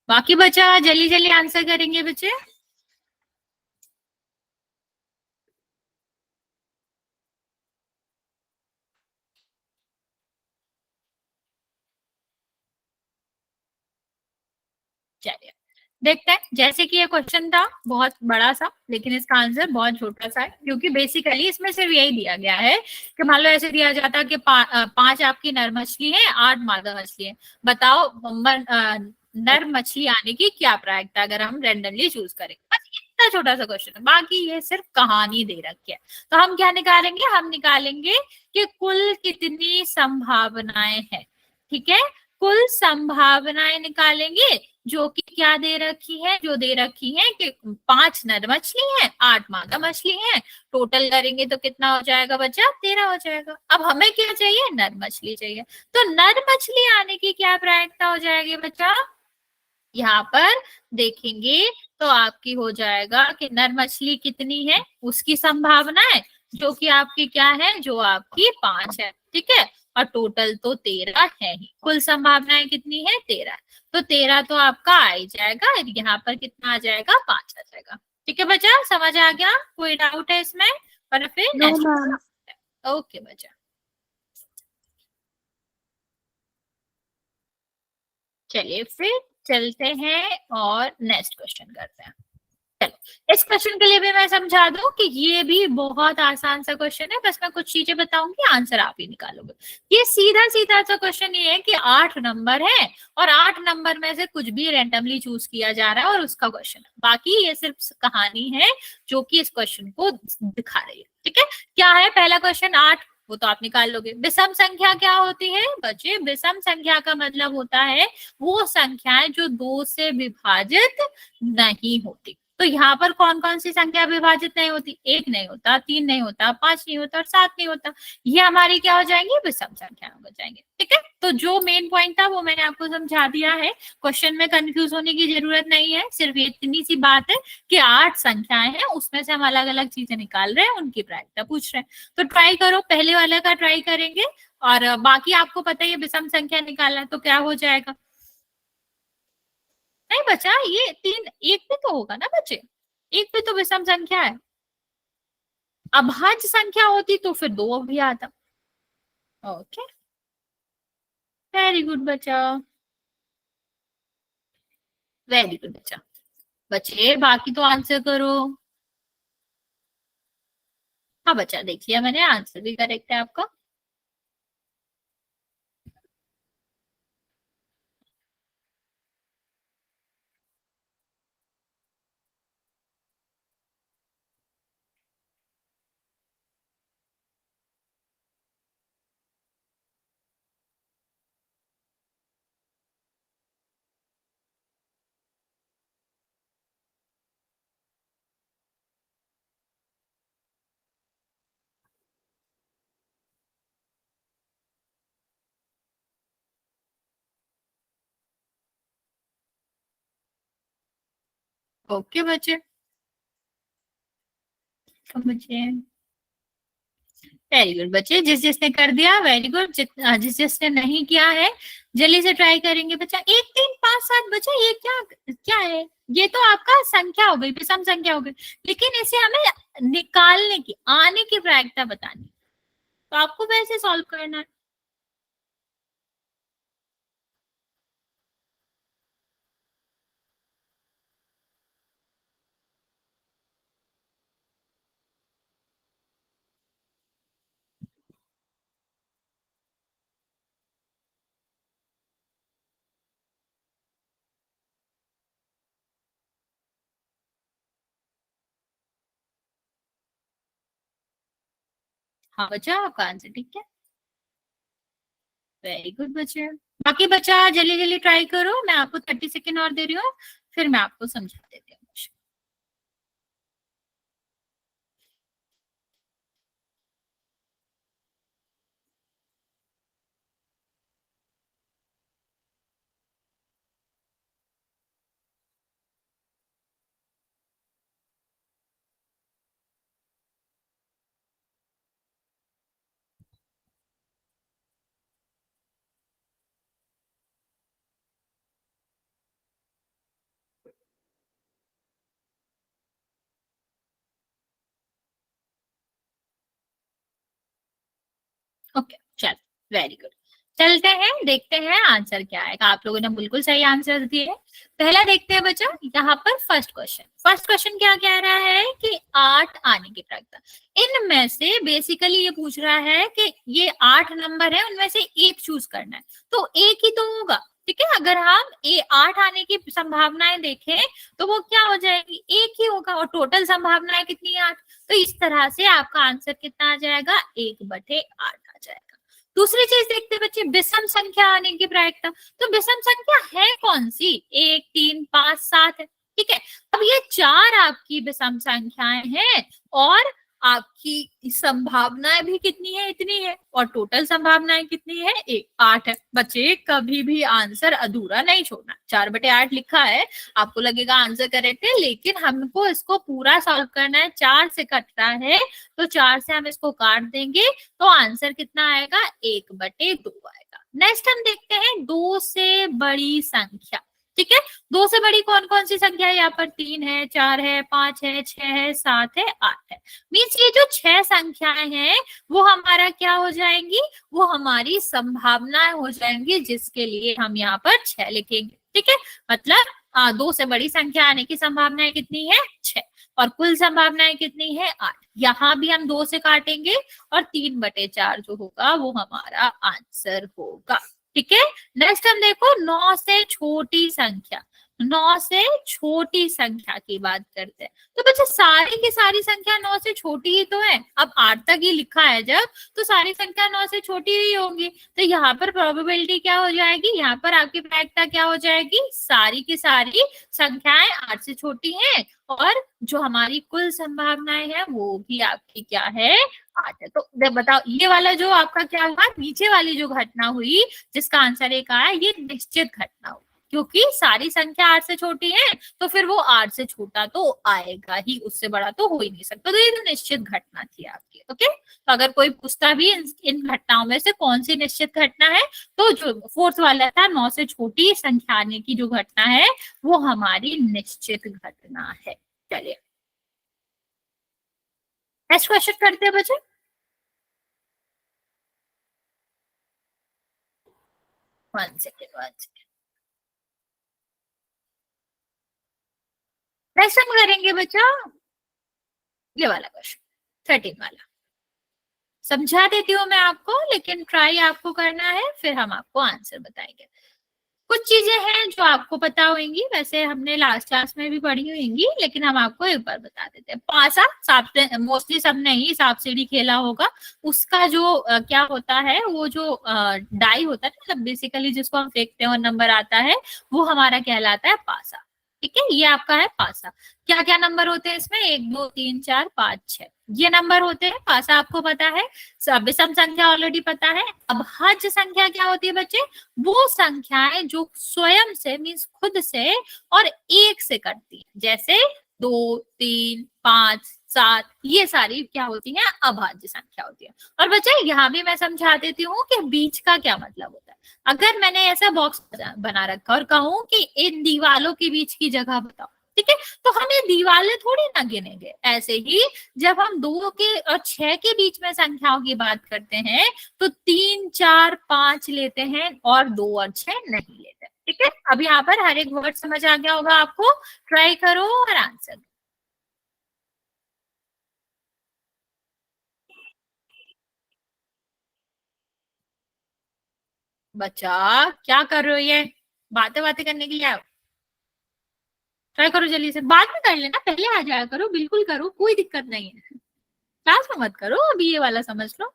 Speaker 2: बाकी बच्चा जल्दी जल्दी आंसर करेंगे बच्चे। चलिए देखते हैं। जैसे कि ये क्वेश्चन था बहुत बड़ा सा, लेकिन इसका आंसर बहुत छोटा सा है, क्योंकि बेसिकली इसमें सिर्फ यही दिया गया है कि मान लो ऐसे दिया जाता कि पांच आपकी नर मछली है, 8 मादा मछली है, बताओ नर मछली आने की क्या प्रायिकता अगर हम रेंडमली चूज करें। बस इतना छोटा सा क्वेश्चन है, बाकी ये सिर्फ कहानी दे रखी है। तो हम क्या निकालेंगे, हम निकालेंगे कि कुल कितनी संभावनाएं हैं। ठीक है, कुल संभावनाएं निकालेंगे, जो कि क्या दे रखी है, जो दे रखी है कि 5 नर मछली है, 8 मादा मछली है। टोटल करेंगे तो कितना हो जाएगा बच्चा, 13 हो जाएगा। अब हमें क्या चाहिए, नर मछली चाहिए। तो नर मछली आने की क्या प्रायिकता हो जाएगी बच्चा, यहाँ पर देखेंगे तो आपकी हो जाएगा कि नर मछली कितनी है, उसकी संभावना है, जो कि आपकी क्या है, जो आपकी 5 है। ठीक है, और टोटल तो 13 है ही, कुल संभावनाएं कितनी है, 13। तो 13 तो आपका आ ही जाएगा, यहाँ पर कितना आ जाएगा, 5 आ जाएगा। ठीक है बच्चा, समझ आ गया, कोई डाउट है इसमें? और फिर
Speaker 3: नो
Speaker 2: नेक्स्ट।
Speaker 3: मैम।
Speaker 2: ओके बच्चा, चलिए फिर चलते हैं और नेक्स्ट क्वेश्चन करते हैं। चलो इस क्वेश्चन के लिए भी मैं समझा दूं कि ये भी बहुत आसान सा क्वेश्चन है, बस मैं कुछ चीजें बताऊंगी, आंसर आप ही निकालोगे। ये सीधा सीधा सा क्वेश्चन ये है कि 8 नंबर है और 8 नंबर में से कुछ भी रैंडमली चूज किया जा रहा है और उसका क्वेश्चन है। बाकी ये सिर्फ कहानी है जो कि इस क्वेश्चन को दिखा रही है। ठीक है, क्या है पहला क्वेश्चन, 8, वो तो आप निकाल लोगे। विषम संख्या क्या होती है बच्चे, विषम संख्या का मतलब होता है वो संख्याएं जो 2 से विभाजित नहीं होती। तो यहाँ पर कौन कौन सी संख्या विभाजित नहीं होती, 1 नहीं होता, 3 नहीं होता, 5 नहीं होता और 7 नहीं होता। ये हमारी क्या हो जाएंगी, विषम संख्या हो जाएंगे। ठीक है, तो जो मेन पॉइंट था वो मैंने आपको समझा दिया है। क्वेश्चन में कंफ्यूज होने की जरूरत नहीं है, सिर्फ ये इतनी सी बात है कि 8 संख्याएं हैं, उसमें से हम अलग अलग चीजें निकाल रहे हैं, उनकी प्रायिकता पूछ रहे हैं। तो ट्राई करो, पहले वाले का ट्राई करेंगे। और बाकी आपको पता है विषम संख्या निकालना है तो क्या हो जाएगा। नहीं बचा, ये 3, 1 भी तो होगा ना बच्चे, 1 भी तो विषम संख्या है। अभाज्य संख्या होती तो फिर 2 भी आता। ओके, वेरी गुड बच्चा, वेरी गुड बच्चा। बच्चे बाकी तो आंसर करो। हाँ बच्चा, देख लिया मैंने, आंसर भी करेक्ट है आपका। ओके बच्चे, बच्चे वेरी गुड बच्चे, जिस जिसने कर दिया वेरी गुड, जिस जिसने नहीं किया है जल्दी से ट्राई करेंगे बच्चा। 1 3 5 7 बच्चा, ये क्या क्या है, ये तो आपका संख्या हो गई, विषम संख्या हो गई, लेकिन इसे हमें निकालने की, आने की प्रायिकता बतानी, तो आपको वैसे सॉल्व करना है। हाँ बच्चा, आपका आंसर ठीक है, वेरी गुड बच्चे। बाकी बच्चा जल्दी जल्दी ट्राई करो, मैं आपको 30 सेकेंड और दे रही हूँ, फिर मैं आपको समझा देती हूँ। ओके, चल, वेरी गुड। चलते हैं, देखते हैं आंसर क्या आएगा। आप लोगों ने बिल्कुल सही आंसर दिए। पहला देखते हैं बच्चा, यहाँ पर फर्स्ट क्वेश्चन क्या कह रहा है कि 8 आने की प्रायिकता। इनमें से बेसिकली ये पूछ रहा है कि ये 8 नंबर है, उनमें से एक चूज करना है, तो एक ही तो होगा। ठीक है, अगर हम 8 आने की संभावनाएं देखें तो वो क्या हो जाएगी, एक ही होगा, और टोटल संभावनाएं कितनी है, 8। तो इस तरह से आपका आंसर कितना आ जाएगा, 1/8 आ जाएगा। दूसरी चीज देखते हैं बच्चे, विषम संख्या आने की प्रायिकता। तो विषम संख्या है कौन सी, 1, 3, 5, 7 है। ठीक है, अब ये 4 आपकी विषम संख्याएं हैं, और आपकी संभावनाएं भी कितनी है, इतनी है, और टोटल संभावनाएं कितनी है, 8 है। बच्चे कभी भी आंसर अधूरा नहीं छोड़ना। 4/8 लिखा है, आपको लगेगा आंसर करेक्ट है, लेकिन हमको इसको पूरा सॉल्व करना है। 4 से कटता है, तो 4 से हम इसको काट देंगे, तो आंसर कितना आएगा, 1/2 आएगा। नेक्स्ट हम देखते हैं 2 से बड़ी संख्या। ठीक है, 2 से बड़ी कौन कौन सी संख्या है, यहाँ पर 3 है, 4 है, 5 है, 6 है, 7 है, 8 है। मीन्स ये जो 6 संख्याएं हैं वो हमारा क्या हो जाएंगी, वो हमारी संभावनाएं हो जाएंगी, जिसके लिए हम यहाँ पर 6 लिखेंगे। ठीक है, मतलब 2 से बड़ी संख्या आने की संभावनाएं कितनी है, 6, और कुल संभावनाएं कितनी है, 8। यहाँ भी हम 2 से काटेंगे, और 3/4 जो होगा वो हमारा आंसर होगा। ठीक है, नेक्स्ट हम देखो 9 से छोटी संख्या। 9 से छोटी संख्या की बात करते हैं, तो बच्चे सारी की सारी संख्या 9 से छोटी ही तो है। अब 8 तक ही लिखा है जब, तो सारी संख्या 9 से छोटी ही होंगी। तो यहाँ पर प्रोबेबिलिटी क्या हो जाएगी, यहाँ पर आपकी प्रायिकता क्या हो जाएगी, सारी की सारी संख्याएं 8 से छोटी हैं, और जो हमारी कुल संभावनाएं हैं वो भी आपकी क्या है, 8 है। तो बताओ ये वाला जो आपका क्या हुआ, नीचे वाली जो घटना हुई जिसका आंसर एक आया, ये निश्चित घटना हुई, क्योंकि सारी संख्या 8 से छोटी है, तो फिर वो 8 से छोटा तो आएगा ही, उससे बड़ा तो हो ही नहीं सकता। तो ये तो निश्चित घटना थी आपकी। ओके, तो अगर कोई पूछता भी इन घटनाओं में से कौन सी निश्चित घटना है, तो जो फोर्थ वाला था 9 से छोटी संख्या आने की जो घटना है वो हमारी निश्चित घटना है। चलिए नेक्स्ट क्वेश्चन करते हैं बच्चे। One second. नेक्स्ट हम करेंगे बच्चा ये वाला क्वेश्चन, 13 वाला। समझा देती हूँ मैं आपको, लेकिन ट्राई आपको करना है, फिर हम आपको आंसर बताएंगे। कुछ चीजें हैं जो आपको पता होंगी, वैसे हमने लास्ट क्लास में भी पढ़ी होंगी, लेकिन हम आपको एक बार बता देते हैं। पासा सांप, मोस्टली सबने ही सांप सीढ़ी खेला होगा। उसका जो क्या होता है, वो जो डाई होता है, मतलब बेसिकली जिसको हम फेंकते हैं और नंबर आता है, वो हमारा कहलाता है पासा। ठीक है, ये आपका है पासा। क्या क्या नंबर होते हैं इसमें, 1, 2, 3, 4, 5, 6, ये नंबर होते हैं। पासा आपको पता है, विषम संख्या ऑलरेडी पता है। अब भाज्य संख्या क्या होती है बच्चे, वो संख्याएं जो स्वयं से मीन्स खुद से और एक से करती है, जैसे 2, 3, 5, 7, ये सारी क्या होती हैं, अभाज्य संख्या होती है। और बच्चे यहाँ भी मैं समझा देती हूँ कि बीच का क्या मतलब होता है। अगर मैंने ऐसा बॉक्स बना रखा और कहूँ कि इन दीवालों के बीच की जगह बताओ, ठीक है, तो हम ये दीवारें थोड़ी ना गिनेंगे। ऐसे ही जब हम 2 के और 6 के बीच में संख्याओं की बात करते हैं, तो 3, 4, 5 लेते हैं, और 2 और 6 नहीं लेते। ठीक है, अब यहाँ पर हर एक वर्ड समझ आ गया होगा आपको। ट्राई करो और आंसर। बच्चा क्या कर रहे हो, ये बातें बातें करने के लिए आओ। ट्राई करो जल्दी से, बाद में कर लेना, पहले आ जाया करो, बिल्कुल करो, कोई दिक्कत नहीं है। क्लास में मत करो, अभी ये वाला समझ लो।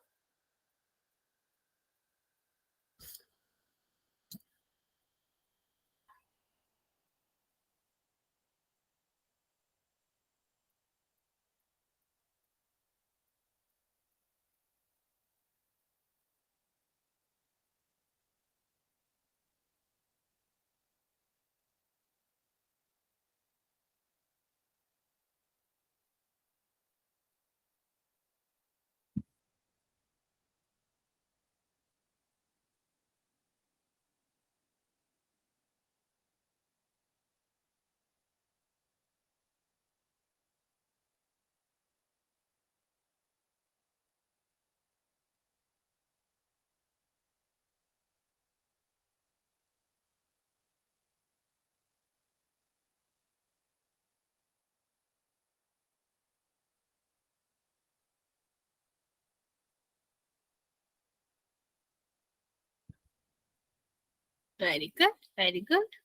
Speaker 2: Very good, very good.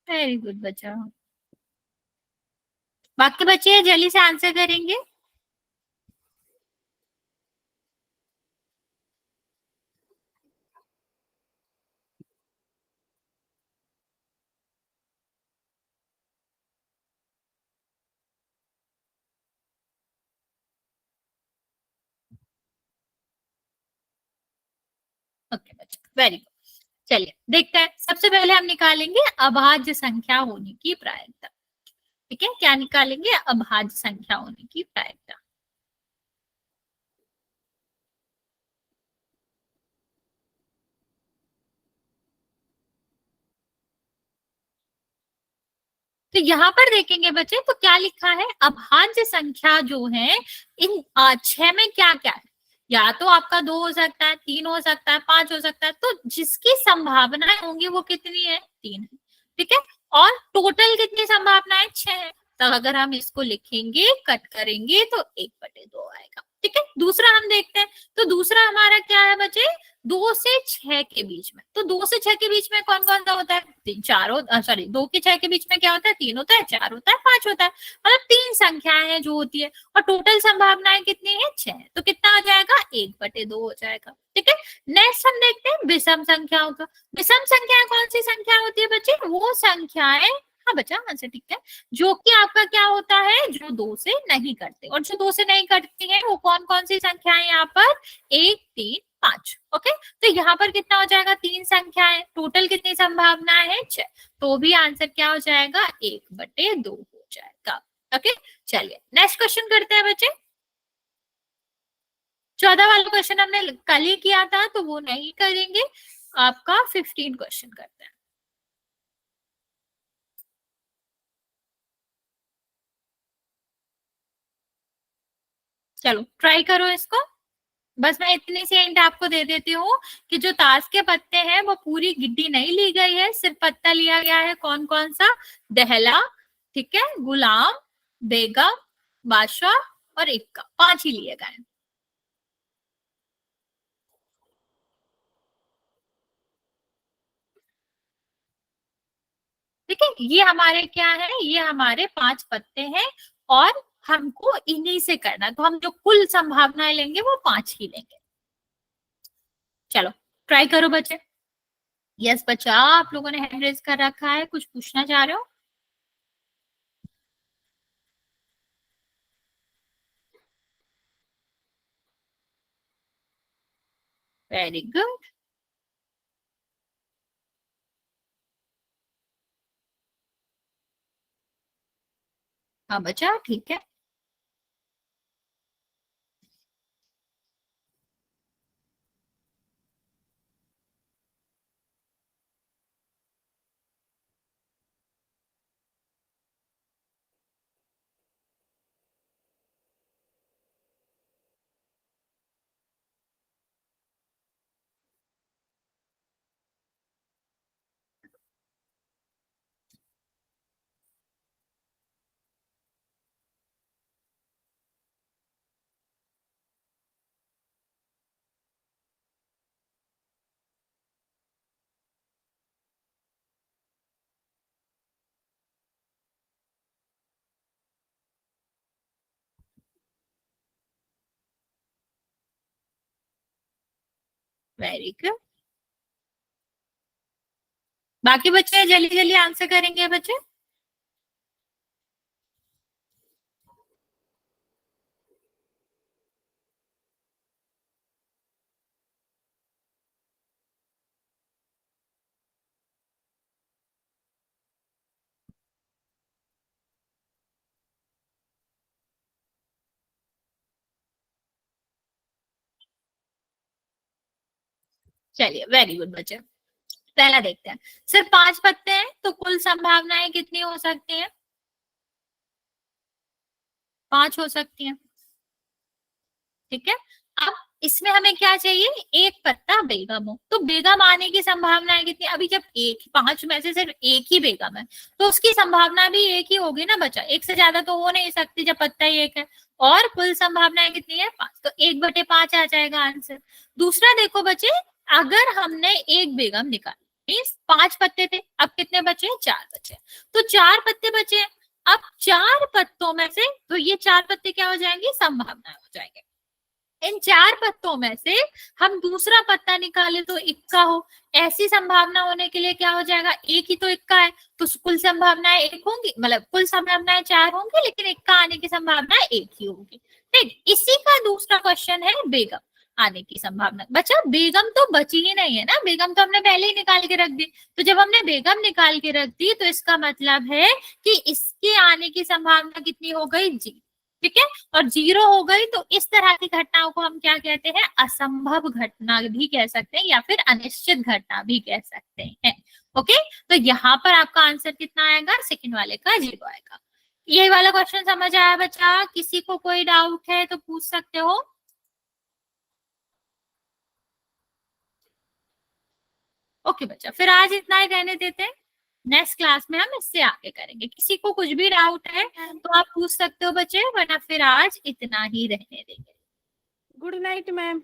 Speaker 2: Very good बच्चा। बाकी बच्चे जल्दी से आंसर करेंगे। ओके बच्चा, वेरी गुड। चलिए देखते हैं, सबसे पहले हम निकालेंगे अभाज्य संख्या होने की प्रायिकता। ठीक है, क्या निकालेंगे? अभाज्य संख्या होने की प्रायिकता। तो यहाँ पर देखेंगे बच्चे, तो क्या लिखा है? अभाज्य संख्या जो है इन छह में क्या क्या है? या तो आपका 2 हो सकता है, 3 हो सकता है, 5 हो सकता है। तो जिसकी संभावनाएं होंगी वो कितनी है? 3 है। ठीक है, और टोटल कितनी संभावनाएं? 6 है। तो अगर हम इसको लिखेंगे, कट करेंगे, तो 1/2 आएगा। ठीक है, दूसरा हम देखते हैं। तो दूसरा हमारा क्या है बच्चे? 2 से 6 के बीच में। तो 2 से 6 के बीच में कौन कौन सा होता है? 2 के 6 के बीच में क्या होता है? 3 होता है, 4 होता है, 5 होता है। मतलब 3 संख्याएं हैं जो होती है, और टोटल संभावनाएं कितनी है? 6। तो कितना हो जाएगा? 1/2 हो जाएगा। ठीक है, नेक्स्ट हम देखते हैं विषम संख्याओं का। विषम संख्याएं कौन सी संख्या होती है बच्चे? वो संख्याएं, हाँ बच्चा आंसर ठीक है, जो कि आपका क्या होता है? जो 2 से नहीं करते। और जो 2 से नहीं करती है वो कौन कौन सी संख्या है यहाँ पर? 1, 3, 5। ओके, तो यहाँ पर कितना हो जाएगा? 3 संख्याएं, टोटल कितनी संभावना है? 6। तो भी आंसर क्या हो जाएगा? 1/2 हो जाएगा। ओके, चलिए नेक्स्ट क्वेश्चन करते हैं बच्चे। 14 वाला क्वेश्चन हमने कल ही किया था, तो वो नहीं करेंगे। आपका 15 क्वेश्चन करते हैं। चलो ट्राई करो इसको। बस मैं इतनी सी हिंट आपको दे देती हूँ कि जो ताश के पत्ते हैं वो पूरी गिड्डी नहीं ली गई है, सिर्फ पत्ता लिया गया है। कौन कौन सा? दहला, ठीक है, गुलाम, बेगम, बादशाह और इक्का, 5 ही लिए गए हैं। ठीक है, ये हमारे क्या है? ये हमारे 5 पत्ते हैं, और हमको इन्हीं से करना है। तो हम जो कुल संभावनाएं लेंगे वो 5 ही लेंगे। चलो ट्राई करो बच्चे। यस बच्चा, आप लोगों ने हैंड रेज कर रखा है, कुछ पूछना चाह रहे हो? Very good. हाँ बच्चा ठीक है। Very good. बाकी बच्चे जल्दी जल्दी आंसर करेंगे बच्चे। चलिए वेरी गुड बच्चे। पहला देखते हैं, सिर्फ 5 पत्ते हैं तो कुल संभावनाएं कितनी हो सकती हैं? 5 हो सकती हैं, ठीक है। अब इसमें हमें क्या चाहिए, एक पत्ता बेगम हो, तो बेगम आने की संभावना है कितनी, अभी जब 5 में से सिर्फ एक ही बेगम है तो उसकी संभावना भी एक ही होगी ना बच्चा, एक से ज्यादा तो हो नहीं सकती जब पत्ता ही एक है, और कुल संभावनाएं कितनी है 5, तो 1/5 आ जाएगा आंसर। दूसरा देखो बच्चे, अगर हमने एक बेगम निकाली, मीन्स 5 पत्ते थे, अब कितने बचे, 4 बचे, तो 4 पत्ते बचे। अब 4 पत्तों में से, तो ये 4 पत्ते क्या हो जाएंगे, संभावनाएं हो जाएंगे। इन 4 पत्तों में से हम दूसरा पत्ता निकाले तो इक्का हो, ऐसी संभावना होने के लिए क्या हो जाएगा, एक ही तो इक्का है, तो कुल संभावनाएं एक होंगी, मतलब कुल संभावनाएं 4 होंगी, लेकिन इक्का आने की संभावना एक ही होगी। ठीक, इसी का दूसरा क्वेश्चन है बेगम आने की संभावना। बच्चा बेगम तो बची ही नहीं है ना, बेगम तो हमने पहले ही निकाल के रख दी, तो जब हमने बेगम निकाल के रख दी तो इसका मतलब है कि इसके आने की संभावना कितनी हो गई, जी, ठीक है, और 0 हो गई, तो इस तरह की घटनाओं को हम क्या कहते हैं, असंभव घटना भी कह सकते हैं या फिर अनिश्चित घटना भी कह सकते हैं। ओके, तो यहाँ पर आपका आंसर कितना आएगा, सेकंड वाले का 0 आएगा। ये वाला क्वेश्चन समझ आया बच्चा, किसी को कोई डाउट है तो पूछ सकते हो। ओके बच्चा, फिर आज इतना ही रहने देते हैं, नेक्स्ट क्लास में हम इससे आगे करेंगे। किसी को कुछ भी डाउट है तो आप पूछ सकते हो बच्चे, वरना फिर आज इतना ही रहने देंगे।
Speaker 4: Good night ma'am.